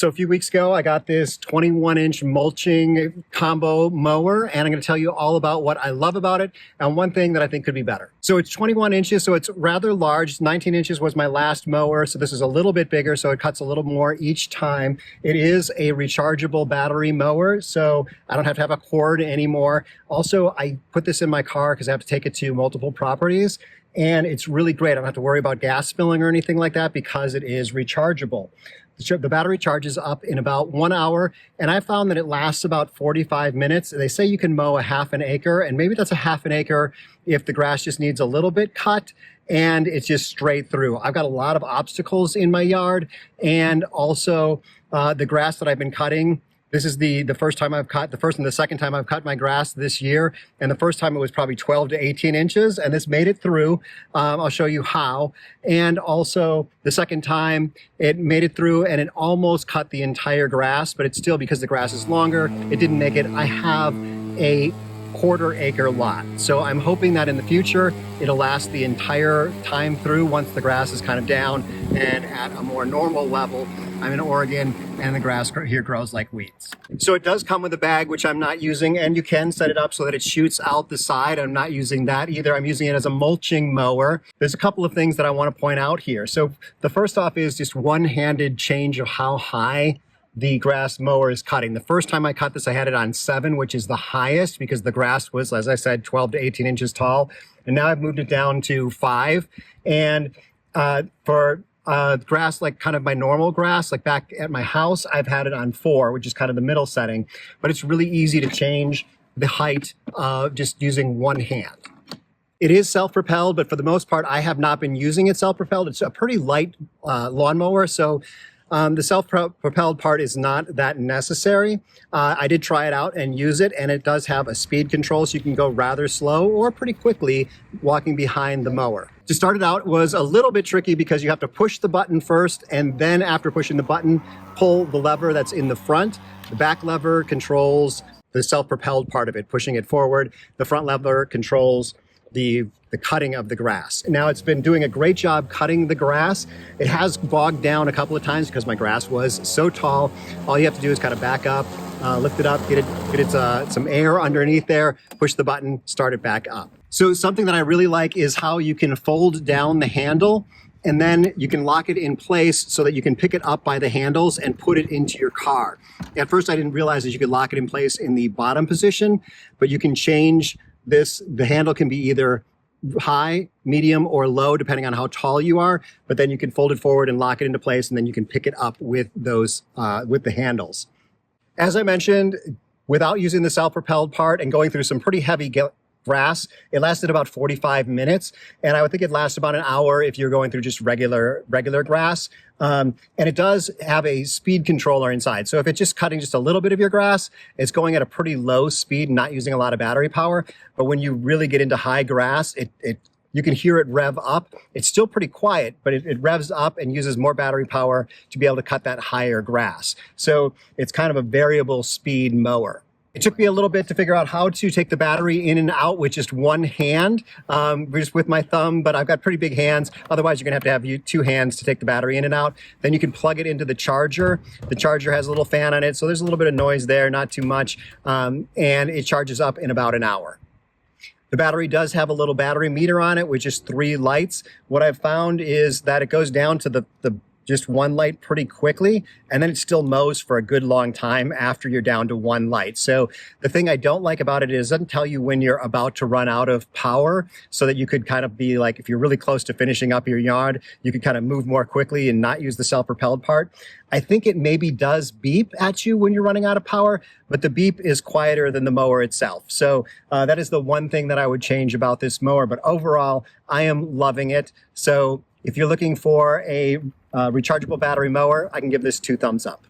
So a few weeks ago, I got this 21-inch mulching combo mower, and I'm going to tell you all about what I love about it and one thing that I think could be better. So it's 21 inches, so it's rather large. 19 inches was my last mower, so this is a little bit bigger, so it cuts a little more each time. It is a rechargeable battery mower, so I don't have to have a cord anymore. Also, I put this in my car because I have to take it to multiple properties, and it's really great. I don't have to worry about gas spilling or anything like that because it is rechargeable. The battery charges up in about 1 hour, and I found that it lasts about 45 minutes. They say you can mow a half an acre, and maybe that's a half an acre if the grass just needs a little bit cut and it's just straight through. I've got a lot of obstacles in my yard, and also the grass that I've been cutting. This is the first time I've cut, the first and the second time I've cut my grass this year. And the first time it was probably 12 to 18 inches, and this made it through. I'll show you how. And also the second time it made it through and it almost cut the entire grass, but it's still, because the grass is longer, it didn't make it. I have a quarter-acre lot. So I'm hoping that in the future, it'll last the entire time through once the grass is kind of down and at a more normal level. I'm in Oregon, and the grass here grows like weeds. So it does come with a bag, which I'm not using, and you can set it up so that it shoots out the side. I'm not using that either. I'm using it as a mulching mower. There's a couple of things that I want to point out here. So the first off is just one-handed change of how high the grass mower is cutting. The first time I cut this, I had it on 7, which is the highest because the grass was, as I said, 12 to 18 inches tall. And now I've moved it down to 5. And for grass, like kind of my normal grass, like back at my house, I've had it on 4, which is kind of the middle setting. But it's really easy to change the height just using one hand. It is self-propelled, but for the most part, I have not been using it self-propelled. It's a pretty light lawnmower, so the self-propelled part is not that necessary. I did try it out and use it, and it does have a speed control, so you can go rather slow or pretty quickly walking behind the mower. To start it out was a little bit tricky because you have to push the button first, and then after pushing the button, pull the lever that's in the front. The back lever controls the self-propelled part of it, pushing it forward. The front lever controls the cutting of the grass. Now it's been doing a great job cutting the grass. It has bogged down a couple of times because my grass was so tall. All you have to do is kind of back up, lift it up, get some air underneath there, push the button, start it back up. So something that I really like is how you can fold down the handle, and then you can lock it in place so that you can pick it up by the handles and put it into your car. At first I didn't realize that you could lock it in place in the bottom position, but you can change this. The handle can be either high, medium, or low, depending on how tall you are, but then you can fold it forward and lock it into place, and then you can pick it up with those, with the handles. As I mentioned, without using the self-propelled part and going through some pretty heavy grass, it lasted about 45 minutes, and I would think it lasts about an hour if you're going through just regular grass. And it does have a speed controller inside. So if it's just cutting just a little bit of your grass, it's going at a pretty low speed, not using a lot of battery power. But when you really get into high grass, you can hear it rev up. It's still pretty quiet, but it revs up and uses more battery power to be able to cut that higher grass. So it's kind of a variable speed mower. It took me a little bit to figure out how to take the battery in and out with just one hand, just with my thumb, but I've got pretty big hands. Otherwise, you're gonna have to have 2 hands to take the battery in and out. Then you can plug it into the charger. The charger has a little fan on it, so there's a little bit of noise there, not too much, and it charges up in about an hour. The battery does have a little battery meter on it, with just 3 lights. What I've found is that it goes down to the just 1 light pretty quickly, and then it still mows for a good long time after you're down to 1 light. So the thing I don't like about it is it doesn't tell you when you're about to run out of power, so that you could kind of be like, if you're really close to finishing up your yard, you could kind of move more quickly and not use the self-propelled part. I think it maybe does beep at you when you're running out of power, but the beep is quieter than the mower itself. So that is the one thing that I would change about this mower, but overall, I am loving it. So if you're looking for a rechargeable battery mower, I can give this 2 thumbs up.